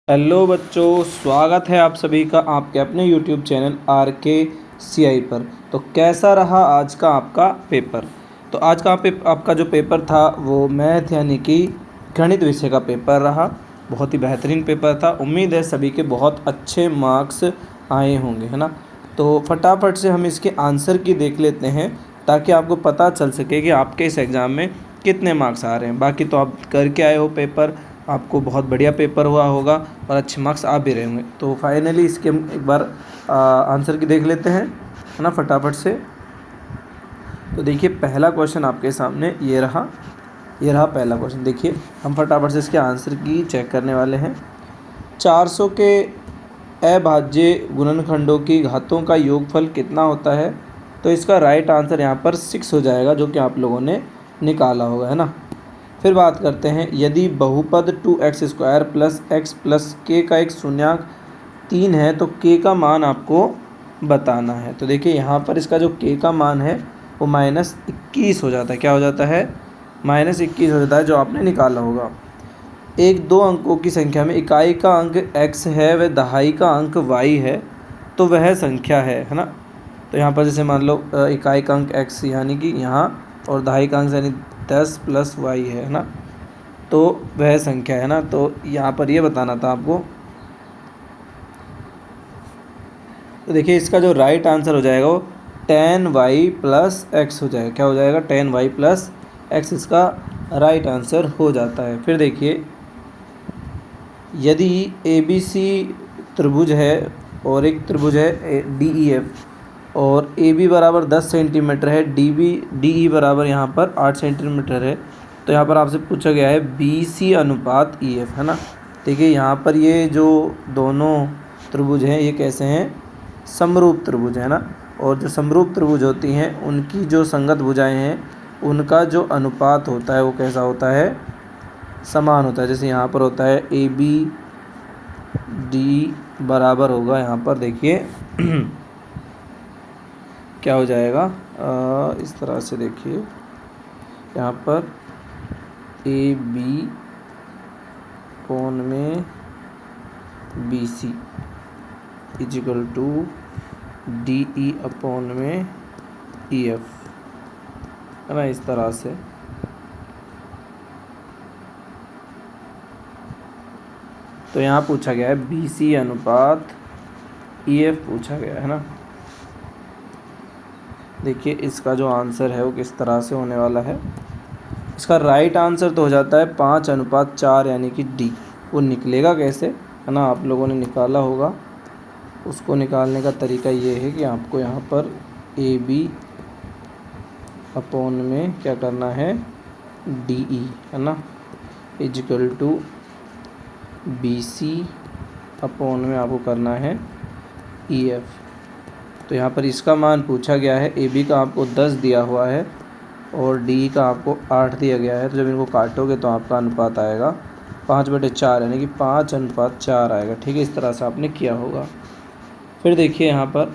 Hello बच्चों, स्वागत है आप सभी का आपके अपने यूट्यूब चैनल RKCI पर। तो कैसा रहा आज का आपका पेपर? तो आज का आपका जो पेपर था वो मैथ यानी कि गणित विषय का पेपर रहा। बहुत ही बेहतरीन पेपर था। उम्मीद है सभी के बहुत अच्छे मार्क्स आए होंगे, है ना। तो फटाफट से हम इसके आंसर की देख लेते हैं ताकि आपको पता चल सके कि आपके इस एग्ज़ाम में कितने मार्क्स आ रहे हैं। बाकी तो आप करके आए हो पेपर, आपको बहुत बढ़िया पेपर हुआ होगा और अच्छे मार्क्स आ भी रहे होंगे। तो फाइनली इसके एक बार आंसर की देख लेते हैं, है ना, फटाफट से। तो देखिए पहला क्वेश्चन आपके सामने ये रहा पहला क्वेश्चन। देखिए हम फटाफट से इसके आंसर की चेक करने वाले हैं। 400 के अभाज्य गुणनखंडों की घातों का योगफल कितना होता है? तो इसका राइट आंसर यहाँ पर 6 हो जाएगा, जो कि आप लोगों ने निकाला होगा, है ना। फिर बात करते हैं, यदि बहुपद 2x² प्लस x प्लस के का एक शून्यांक 3 है तो k का मान आपको बताना है। तो देखिए यहाँ पर इसका जो k का मान है वो -21 हो जाता है। क्या हो जाता है? -21 हो जाता है, जो आपने निकाला होगा। एक दो अंकों की संख्या में इकाई का अंक x है व दहाई का अंक y है तो वह संख्या है ना। तो यहाँ पर जैसे मान लो इकाई का अंक x यानी कि यहाँ, और दहाई का अंक यानी 10 + y है ना, तो वह संख्या है ना। तो यहाँ पर ये बताना था आपको। तो देखिए इसका जो राइट आंसर हो जाएगा वो 10y + x हो जाएगा। क्या हो जाएगा? 10y + x इसका राइट आंसर हो जाता है। फिर देखिए, यदि ABC त्रिभुज है और एक त्रिभुज है DEF और AB बराबर 10 सेंटीमीटर है, DE बराबर यहाँ पर 8 सेंटीमीटर है, तो यहाँ पर आपसे पूछा गया है BC अनुपात EF, है ना। देखिए यहाँ पर ये जो दोनों त्रिभुज हैं ये कैसे हैं? समरूप त्रिभुज है ना। और जो समरूप त्रिभुज होती हैं उनकी जो संगत भुजाएं हैं उनका जो अनुपात होता है वो कैसा होता है? समान होता है। जैसे यहाँ पर होता है ABD बराबर होगा, यहाँ पर देखिए क्या हो जाएगा, इस तरह से देखिए यहाँ पर AB कोण में BC = DE अपॉन में EF, है ना, इस तरह से। तो यहाँ पूछा गया है BC अनुपात EF पूछा गया है ना। देखिए इसका जो आंसर है वो किस तरह से होने वाला है। इसका राइट आंसर तो हो जाता है 5:4 यानी कि D। वो निकलेगा कैसे, है ना, आप लोगों ने निकाला होगा। उसको निकालने का तरीका ये है कि आपको यहाँ पर AB अपॉन में क्या करना है? DE, है ना, = BC अपॉन में आपको करना है EF। तो यहाँ पर इसका मान पूछा गया है। AB का आपको 10 दिया हुआ है और DE का आपको 8 दिया गया है। तो जब इनको काटोगे तो आपका अनुपात आएगा 5/4 यानी कि 5:4 आएगा। ठीक है, इस तरह से आपने किया होगा। फिर देखिए यहाँ पर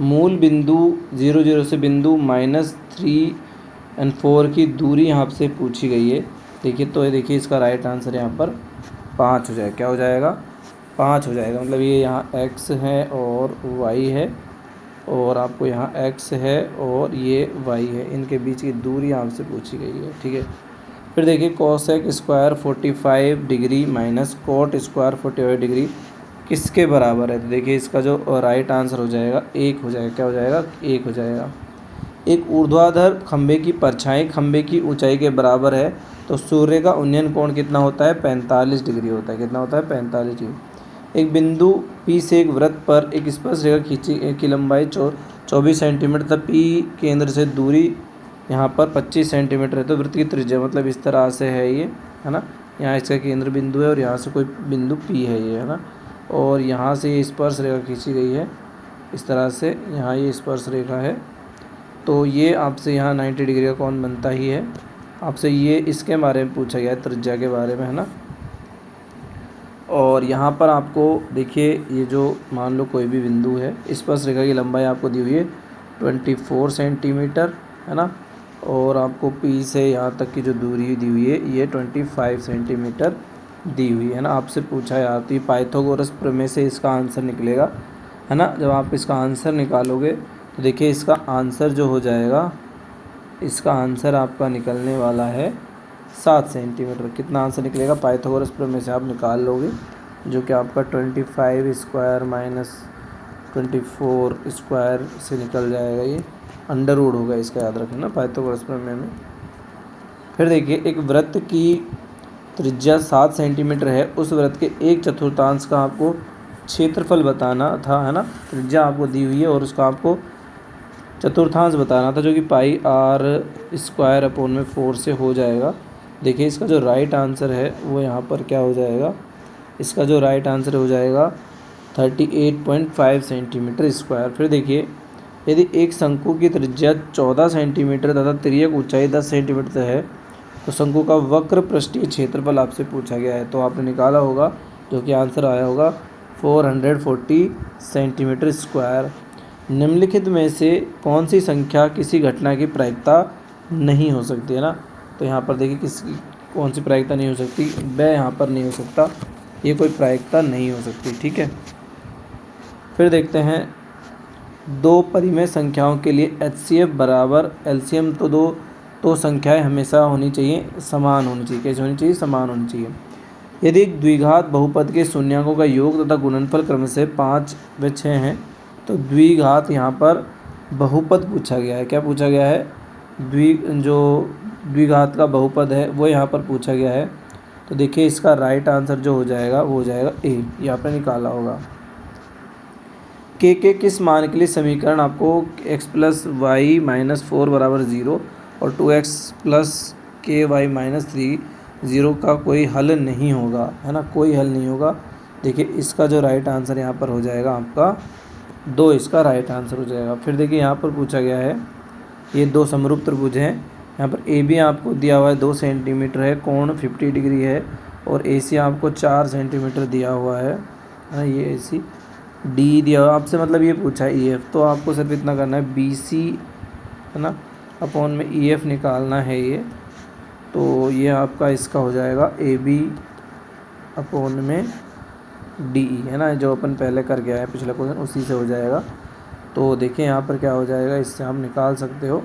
मूल बिंदु 0, 0 से बिंदु -3 और 4 की दूरी यहाँ से पूछी गई है। देखिए तो ये देखिए इसका राइट आंसर यहाँ पर 5 हो जाएगा। क्या हो जाएगा? 5 हो जाएगा। मतलब ये यहाँ x है और y है और आपको यहाँ x है और ये y है, इनके बीच की दूरी आपसे पूछी गई है। ठीक है। फिर देखिए cosec square 45 degree minus cot square 45 degree किसके बराबर है? तो देखिए इसका जो राइट आंसर हो जाएगा 1 हो जाएगा। क्या हो जाएगा? 1 हो जाएगा। एक ऊर्ध्वाधर खंभे की परछाई खंभे की ऊंचाई के बराबर है तो सूर्य का उन्नयन कोण कितना होता है? 45 डिग्री होता है। कितना होता है? 45 डिग्री। एक बिंदु P से एक वृत्त पर एक स्पर्श रेखा खींची की लंबाई 24 सेंटीमीटर तथा P केंद्र से दूरी यहाँ पर 25 सेंटीमीटर है। तो वृत्त की त्रिज्या मतलब इस तरह से है ये, है ना। यहाँ इसका केंद्र बिंदु है और यहाँ से कोई बिंदु P है ये, है ना। और यहाँ से ये स्पर्श रेखा खींची गई है इस तरह से, यहाँ ये स्पर्श रेखा है। तो ये आपसे यहाँ 90 डिग्री का कोण बनता ही है। आपसे ये इसके बारे में पूछा गया है, त्रिज्या के बारे में, है ना। और यहाँ पर आपको देखिए ये जो मान लो कोई भी बिंदु है, स्पर्श रेखा की लंबाई आपको दी हुई है 24 सेंटीमीटर, है ना। और आपको P से यहाँ तक की जो दूरी दी हुई है ये 25 सेंटीमीटर दी हुई है ना, आपसे पूछा है यार, तो ये पाइथागोरस प्रमेय से इसका आंसर निकलेगा, है ना। जब आप इसका आंसर निकालोगे तो देखिए इसका आंसर जो हो जाएगा, इसका आंसर आपका निकलने वाला है 7 सेंटीमीटर। कितना आंसर निकलेगा पाइथागोरस प्रमेय से आप निकाल लोगे, जो कि आपका 25 स्क्वायर माइनस 24 स्क्वायर से निकल जाएगा, ये अंडर रूट होगा इसका, याद रखना ना पाइथागोरस प्रमेय में। फिर देखिए एक वृत्त की त्रिज्या 7 सेंटीमीटर है, उस वृत्त के 1/4 का आपको क्षेत्रफल बताना था, है ना। त्रिज्या आपको दी हुई है और उसका आपको चतुर्थांश बताना था, जो कि पाई आर स्क्वायर अपॉन में 4 से हो जाएगा। देखिए इसका जो राइट आंसर है वो यहाँ पर क्या हो जाएगा, इसका जो राइट आंसर हो जाएगा 38.5 सेंटीमीटर स्क्वायर। फिर देखिए यदि एक शंकु की त्रिज्या 14 सेंटीमीटर तथा तिर्यक ऊंचाई 10 सेंटीमीटर है, तो शंकु का वक्र पृष्ठीय क्षेत्रफल आपसे पूछा गया है। तो आपने निकाला होगा, जो कि आंसर आया होगा 440 सेंटीमीटर स्क्वायर। निम्नलिखित में से कौन सी संख्या किसी घटना की प्रायिकता नहीं हो सकती, है ना। तो यहाँ पर देखिए किसकी कौन सी प्रायिकता नहीं हो सकती, वह यहाँ पर नहीं हो सकता, ये कोई प्रायिकता नहीं हो सकती, ठीक है। फिर देखते हैं दो परिमेय संख्याओं के लिए HCF बराबर LCM, तो संख्याएं हमेशा होनी चाहिए समान होनी चाहिए। कैसे होनी चाहिए, समान होनी चाहिए। यदि एक द्विघात बहुपद के शून्यकों का योग तथा गुणनफल क्रमशः 5 व 6 हैं, तो द्विघात यहाँ पर बहुपद पूछा गया है। क्या पूछा गया है, जो द्विघात का बहुपद है वो यहाँ पर पूछा गया है। तो देखिए इसका राइट आंसर जो हो जाएगा वो हो जाएगा ए, यहाँ पर निकाला होगा। के किस मान के लिए समीकरण आपको x प्लस वाई माइनस 4 बराबर 0 और 2x प्लस के वाई माइनस 3 0 का कोई हल नहीं होगा, है ना, कोई हल नहीं होगा। देखिए इसका जो राइट आंसर यहाँ पर हो जाएगा आपका 2, इसका राइट आंसर हो जाएगा। फिर देखिए यहाँ पर पूछा गया है, ये दो समरूप त्रिभुज हैं, यहाँ पर ए बी आपको दिया हुआ है 2 सेंटीमीटर है, कोण 50 डिग्री है, और ए सी आपको 4 सेंटीमीटर दिया हुआ है ना, ये ए सी। डी दिया हुआ आपसे, मतलब ये पूछा है ई एफ, तो आपको सिर्फ इतना करना है बी सी, है ना, अपॉन में ई एफ निकालना है ये। तो ये आपका इसका हो जाएगा ए बी अपॉन में डी ई, है ना, जो अपन पहले कर गया है पिछले क्वेश्चन, उसी से हो जाएगा। तो देखिए यहाँ पर क्या हो जाएगा, इससे आप निकाल सकते हो।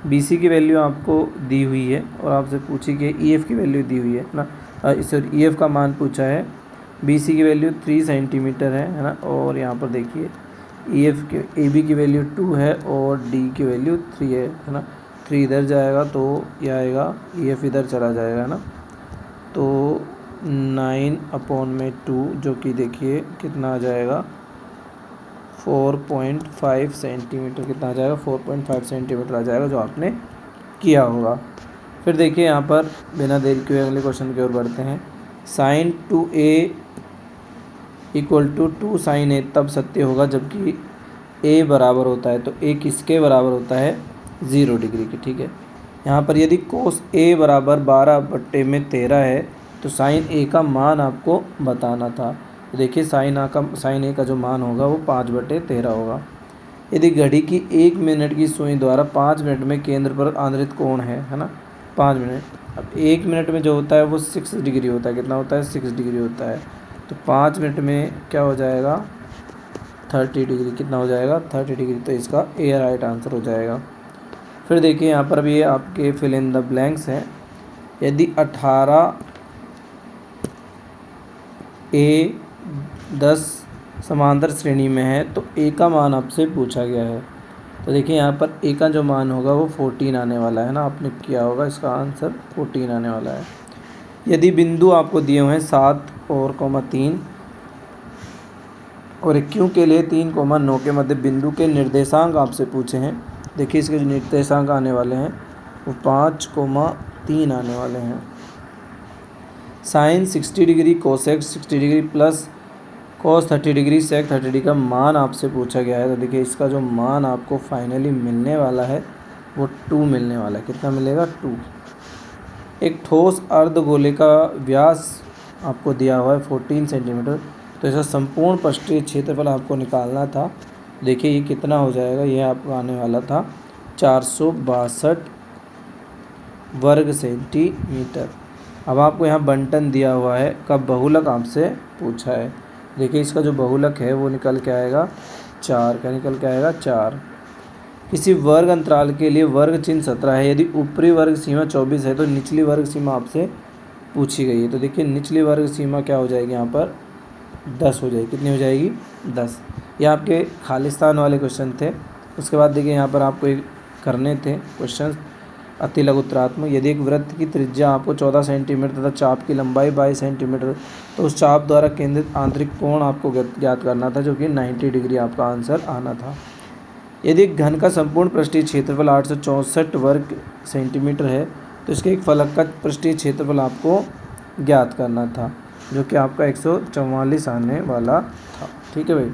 बी सी की वैल्यू आपको दी हुई है और आपसे पूछी कि ई एफ की वैल्यू दी हुई है ना, इस ई एफ का मान पूछा है। बी सी की वैल्यू 3 सेंटीमीटर है ना, और यहाँ पर देखिए ई एफ के ए बी की वैल्यू 2 है और डी की वैल्यू 3 है ना। 3 इधर जाएगा तो ये आएगा, ई एफ इधर चला जाएगा, है ना। तो 9/2, जो कि देखिए कितना आ जाएगा 4.5 सेंटीमीटर, कितना आ जाएगा 4.5 सेंटीमीटर आ जाएगा, जो आपने किया होगा। फिर देखिए यहाँ पर बिना देरी के अगले क्वेश्चन की ओर बढ़ते हैं। sin 2a equal to 2 sin a तब सत्य होगा जबकि a बराबर होता है, तो a किसके बराबर होता है, 0 डिग्री के, ठीक है। यहाँ पर यदि cos a बराबर 12/13 है, तो sin a का मान आपको बताना था। तो देखिए sin a का जो मान होगा वो 5/13 होगा। यदि घड़ी की 1 मिनट की सुई द्वारा 5 मिनट में केंद्र पर आंतरिक कोण है ना, 5 मिनट, अब 1 मिनट में जो होता है वो 6 डिग्री होता है, कितना होता है, 6 डिग्री होता है। तो 5 मिनट में क्या हो जाएगा, 30 डिग्री, कितना हो जाएगा 30 डिग्री, तो इसका ए राइट आंसर हो जाएगा। फिर देखिए यहाँ पर भी ये आपके फिल इन द ब्लैंक्स हैं। यदि 18 ए 10 समांतर श्रेणी में है, तो ए का मान आपसे पूछा गया है। तो देखिए यहाँ पर ए का जो मान होगा वो 14 आने वाला है ना, आपने किया होगा, इसका आंसर 14 आने वाला है। यदि बिंदु आपको दिए हुए हैं 7 और 3 और एक क्यू के लिए 3, 9 के मध्य बिंदु के निर्देशांक आपसे पूछे हैं। देखिए इसके जो निर्देशांक आने वाले हैं वो 5, 3 आने वाले हैं। Sine 60 degree, cosec 60 degree plus cos 30 degree, sec 30 degree का मान आपसे पूछा गया है। तो देखिए इसका जो मान आपको फाइनली मिलने वाला है वो 2 मिलने वाला है। कितना मिलेगा, 2। एक ठोस अर्धगोले का व्यास आपको दिया हुआ है 14 सेंटीमीटर, तो इसका संपूर्ण पृष्ठीय क्षेत्रफल आपको निकालना था। देखिए ये कितना हो जाएगा, ये आपको आने वाला था 462 वर्ग सेंटीमीटर। अब आपको यहाँ बंटन दिया हुआ है, कब बहुलक आपसे पूछा है। देखिए इसका जो बहुलक है वो निकल के आएगा 4, क्या निकल के आएगा 4। किसी वर्ग अंतराल के लिए वर्ग चिन्ह 17 है, यदि ऊपरी वर्ग सीमा 24 है तो निचली वर्ग सीमा आपसे पूछी गई है। तो देखिए निचली वर्ग सीमा क्या हो जाएगी यहाँ पर 10 हो जाएगी। कितनी हो जाएगी 10। ये आपके खालिस्तान वाले क्वेश्चन थे। उसके बाद देखिए यहाँ पर आपको एक करने थे क्वेश्चन अति लघुत्तरात्मक। यदि एक वृत्त की त्रिज्या आपको 14 सेंटीमीटर तथा चाप की लंबाई 22 सेंटीमीटर, तो उस चाप द्वारा केंद्रित आंतरिक कोण आपको ज्ञात करना था, जो कि 90 डिग्री आपका आंसर आना था। यदि एक घन का संपूर्ण पृष्ठीय क्षेत्रफल 864 वर्ग सेंटीमीटर है तो इसके एक फलक का पृष्ठीय क्षेत्रफल आपको ज्ञात करना था, जो कि आपका 144 आने वाला था। ठीक है भाई।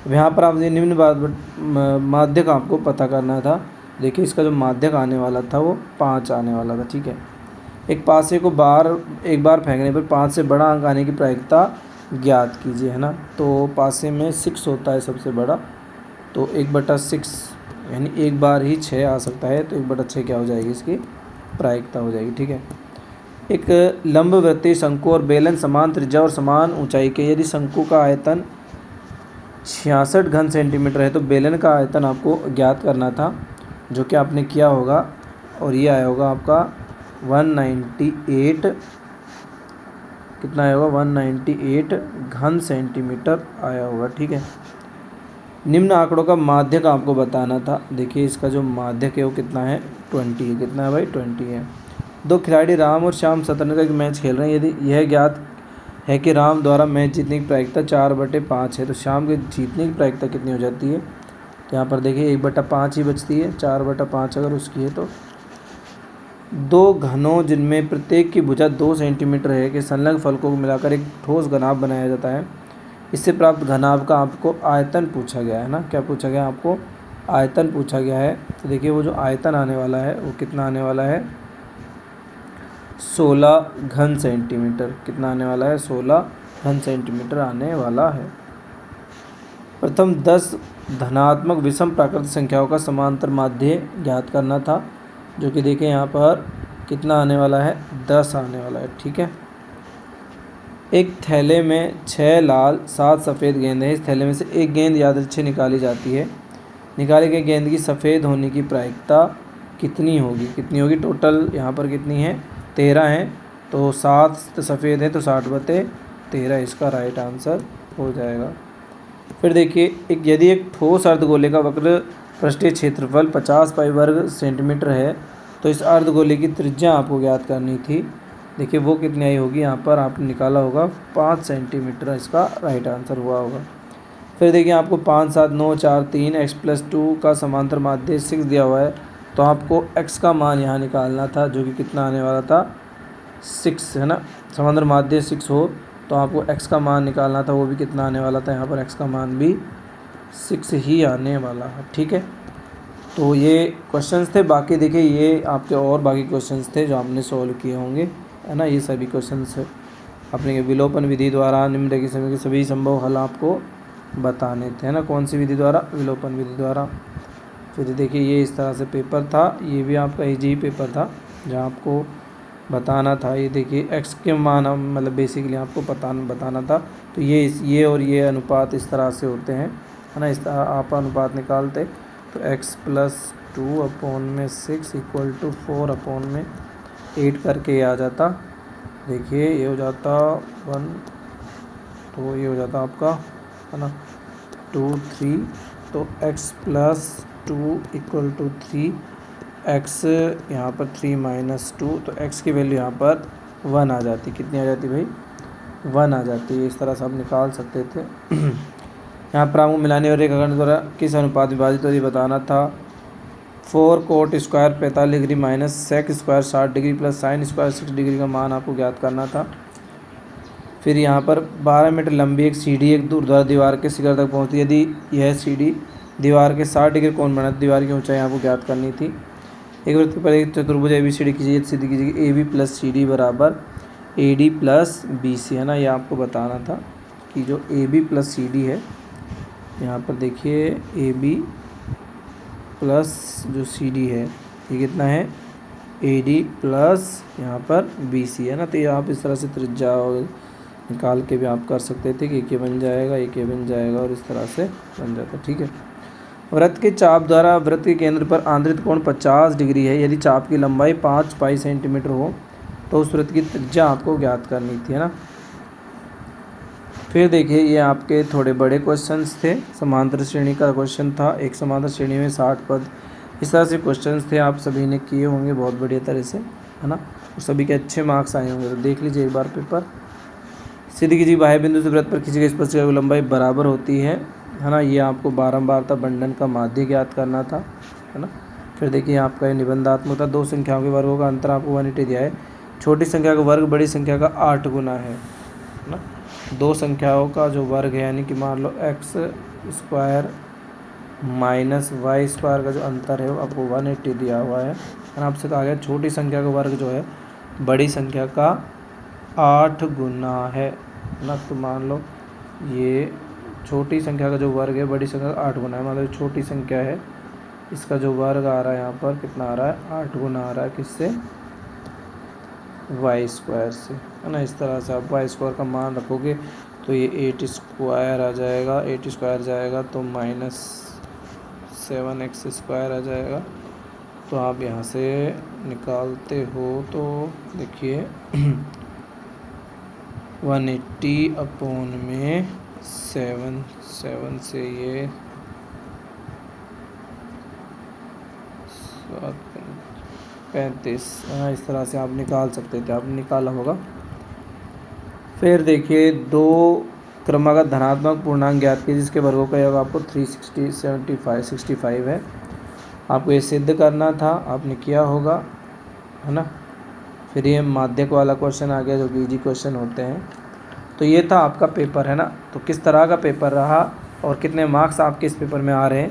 अब यहाँ पर आपने निम्न माध्यक आपको पता करना था। देखिए इसका जो माध्यक आने वाला था वो 5 आने वाला था। ठीक है। एक पासे को एक बार फेंकने पर 5 से बड़ा अंक आने की प्रायिकता ज्ञात कीजिए, है ना। तो पासे में 6 होता है सबसे बड़ा, तो 1/6 यानी एक बार ही 6 आ सकता है, तो 1/6 क्या हो जाएगी इसकी प्रायिकता हो जाएगी। ठीक है। एक लंब वृत्तीय शंकु और बेलन समान त्रिज्या और समान ऊंचाई के, यदि शंकु का आयतन 66 घन सेंटीमीटर है तो बेलन का आयतन आपको ज्ञात करना था, जो कि आपने किया होगा, और ये आया होगा आपका 198, कितना आया होगा 198 घन सेंटीमीटर आया होगा। ठीक है। निम्न आंकड़ों का माध्यक आपको बताना था। देखिए इसका जो माध्यक है वो कितना है 20 है। कितना है भाई 20 है। दो खिलाड़ी राम और श्याम शतरंज का एक मैच खेल रहे हैं। यदि यह ज्ञात है कि राम द्वारा मैच जीतने की प्रायिकता 4/5 है तो श्याम के जीतने की प्रायिकता कितनी हो जाती है। तो यहाँ पर देखिए 1/5 ही बचती है, 4/5 अगर उसकी है तो। दो घनों जिनमें प्रत्येक की भुजा 2 सेंटीमीटर है के संलग्न फलकों को मिलाकर एक ठोस घनाभ बनाया जाता है। इससे प्राप्त घनाभ का आपको आयतन पूछा गया है ना। क्या पूछा गया आपको आयतन पूछा गया है। तो देखिए वो जो आयतन आने वाला है वो कितना आने वाला है 16 घन सेंटीमीटर। कितना आने वाला है 16 घन सेंटीमीटर आने वाला है। प्रथम 10 धनात्मक विषम प्राकृतिक संख्याओं का समांतर माध्य ज्ञात करना था, जो कि देखिए यहाँ पर कितना आने वाला है 10 आने वाला है। ठीक है। एक थैले में 6 लाल 7 सफ़ेद गेंद है। इस थैले में से एक गेंद यादृच्छिक निकाली जाती है। निकाली गई गेंद की सफ़ेद होने की प्रायिकता कितनी होगी। कितनी होगी टोटल यहाँ पर कितनी है 13 है, तो 7 सफ़ेद है तो 60/13 इसका राइट आंसर हो जाएगा। फिर देखिए यदि एक ठोस अर्धगोले का वक्र पृष्ठीय क्षेत्रफल 50 पाई वर्ग सेंटीमीटर है तो इस अर्धगोले की त्रिज्या आपको ज्ञात करनी थी। देखिए वो कितनी आई होगी, यहाँ पर आपने निकाला होगा 5 सेंटीमीटर, इसका राइट आंसर हुआ होगा। फिर देखिए आपको 5 7 9 4 3 x+2 का समांतर माध्य 6 दिया हुआ है, तो आपको x का मान यहाँ निकालना था, जो कि कितना आने वाला था 6, है ना। समांतर माध्य 6 हो तो आपको x का मान निकालना था, वो भी कितना आने वाला था, यहाँ पर x का मान भी 6 ही आने वाला है। ठीक है। तो ये क्वेश्चंस थे। बाकी देखिए ये आपके और बाकी क्वेश्चंस थे जो आपने सॉल्व किए होंगे, है ना। ये सभी क्वेश्चंस अपने विलोपन विधि द्वारा निम्नलिखित समय के सभी संभव हल आपको बताने थे, है ना। कौन सी विधि द्वारा, विलोपन विधि द्वारा। फिर देखिए ये इस तरह से पेपर था, ये भी आपका इजी पेपर था जहाँ आपको बताना था। ये देखिए x के मान मतलब बेसिकली आपको बताना था। तो ये और ये अनुपात इस तरह से होते हैं, है ना। इस तरह आप अनुपात निकालते तो x+2/6 = 4/8 करके ये आ जाता। देखिए ये हो जाता 1, तो ये हो जाता आपका, है ना 2 3, तो x+2 = 3, x यहाँ पर 3 - 2, तो x की वैल्यू यहाँ पर 1 आ जाती। कितनी आ जाती भाई 1 आ जाती है। इस तरह से आप निकाल सकते थे। यहाँ पर आपको मिलाने और रेखाखंड द्वारा किस अनुपात विभाजित और ये बताना था। 4 cot² 45 degree minus sec² 60 degree plus sin² 60 degree का मान आपको ज्ञात करना था। फिर यहाँ पर 12 मीटर लंबी एक सीढ़ी एक ऊर्ध्वाधर दीवार के शिखर तक पहुँचती। यदि यह सीढ़ी दीवार के 60 डिग्री कोण बनाती, दीवार की ऊंचाई आपको ज्ञात करनी थी। एक वृत्त पर एक चतुर्भुज ABCD कीजिए, सिद्ध कीजिए कि AB + CD = AD + BC, है ना। ये आपको बताना था कि जो AB + CD है, यहाँ पर देखिए AB + जो CD है ये कितना है AD प्लस यहाँ पर BC है ना। तो ये आप इस तरह से त्रिज्या निकाल के भी आप कर सकते थे कि एक ये बन जाएगा, एक ये बन जाएगा और इस तरह से बन जाता है। ठीक है। वृत्त के चाप द्वारा वृत्त के केंद्र पर आंतरिक कोण 50 डिग्री है। यदि चाप की लंबाई 5 पाई सेंटीमीटर हो तो उस वृत्त की त्रिज्या आपको ज्ञात करनी थी, है ना। फिर देखिए ये आपके थोड़े बड़े क्वेश्चंस थे। समांतर श्रेणी का क्वेश्चन था, एक समांतर श्रेणी में 60 पद, इस तरह से क्वेश्चंस थे। आप सभी ने किए होंगे बहुत बढ़िया तरह से, है ना। और सभी के अच्छे मार्क्स आए होंगे। तो देख लीजिए एक बार पेपर। सिद्ध कीजिए बाह्य बिंदु से वृत्त पर खींची गई स्पर्शिका की लंबाई बराबर होती है ना। ये आपको बारंबारता बंधन का माध्य ज्ञात करना था, है ना। फिर देखिए आपका ये निबंधात्मक था। दो संख्याओं के वर्गों का अंतर आपको 180 दिया है। छोटी संख्या का वर्ग बड़ी संख्या का 8 गुना है ना। दो संख्याओं का जो वर्ग है यानी कि मान लो x square minus Y square का जो अंतर है वो आपको 180 दिया हुआ है। आपसे कहा गया छोटी संख्या का वर्ग जो है बड़ी संख्या का 8 गुना है ना। तो मान लो ये छोटी संख्या का जो वर्ग है बड़ी संख्या का 8 गुना है। मतलब छोटी संख्या है इसका जो वर्ग आ रहा है यहाँ पर कितना आ रहा है, 8 गुना आ रहा है। किससे? वाई स्क्वायर से, है ना। इस तरह से आप वाई स्क्वायर का मान रखोगे तो ये 8 स्क्वायर आ जाएगा, 8 स्क्वायर जाएगा तो माइनस 7x स्क्वायर आ जाएगा। तो आप यहाँ से निकालते हो तो देखिए 180 अपॉन में 7 से ये 35, इस तरह से आप निकाल सकते थे, आपने निकाला होगा। फिर देखिए दो क्रमागत धनात्मक पूर्णांक ज्ञात कीजिए जिसके वर्गों का योग आपको 365 है। आपको ये सिद्ध करना था, आपने किया होगा, है ना। फिर ये माध्यक वाला क्वेश्चन आ गया जो कि इजी क्वेश्चन होते हैं। तो ये था आपका पेपर, है ना। तो किस तरह का पेपर रहा और कितने मार्क्स आपके इस पेपर में आ रहे हैं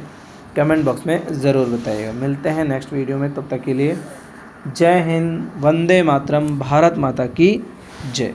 कमेंट बॉक्स में ज़रूर बताइएगा। मिलते हैं नेक्स्ट वीडियो में, तब तक के लिए जय हिंद, वंदे मातरम, भारत माता की जय।